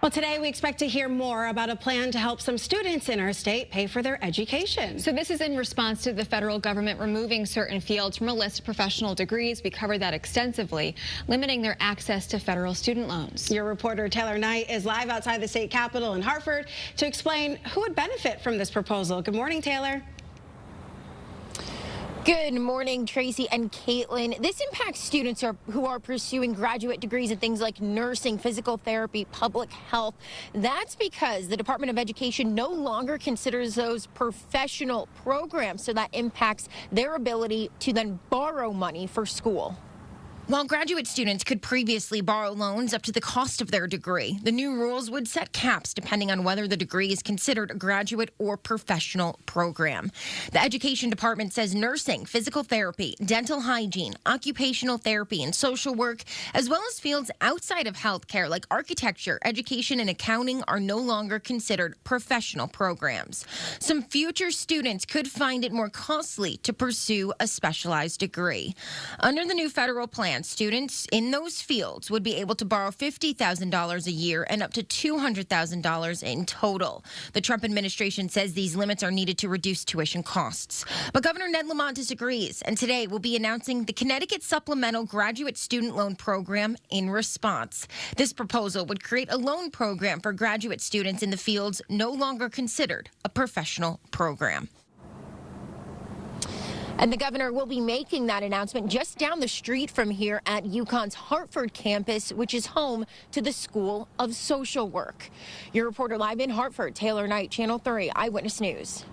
Well, today we expect to hear more about a plan to help some students in our state pay for their education. So this is in response to the federal government removing certain fields from a list of professional degrees. We covered that extensively, limiting their access to federal student loans. Your reporter Taylor Knight is live outside the state capitol in Hartford to explain who would benefit from this proposal. Good morning, Taylor. Good morning, Tracy and Caitlin. This impacts students who are pursuing graduate degrees in things like nursing, physical therapy, public health. That's because the Department of Education no longer considers those professional programs, so that impacts their ability to then borrow money for school. While graduate students could previously borrow loans up to the cost of their degree, the new rules would set caps depending on whether the degree is considered a graduate or professional program. The Education Department says nursing, physical therapy, dental hygiene, occupational therapy, and social work, as well as fields outside of healthcare like architecture, education, and accounting are no longer considered professional programs. Some future students could find it more costly to pursue a specialized degree. Under the new federal plan, students in those fields would be able to borrow $50,000 a year and up to $200,000 in total. The Trump administration says these limits are needed to reduce tuition costs. But Governor Ned Lamont disagrees, and today we'll be announcing the Connecticut Supplemental Graduate Student Loan Program in response. This proposal would create a loan program for graduate students in the fields no longer considered a professional program. And the governor will be making that announcement just down the street from here at UConn's Hartford campus, which is home to the School of Social Work. Your reporter live in Hartford, Taylor Knight, Channel 3 Eyewitness News.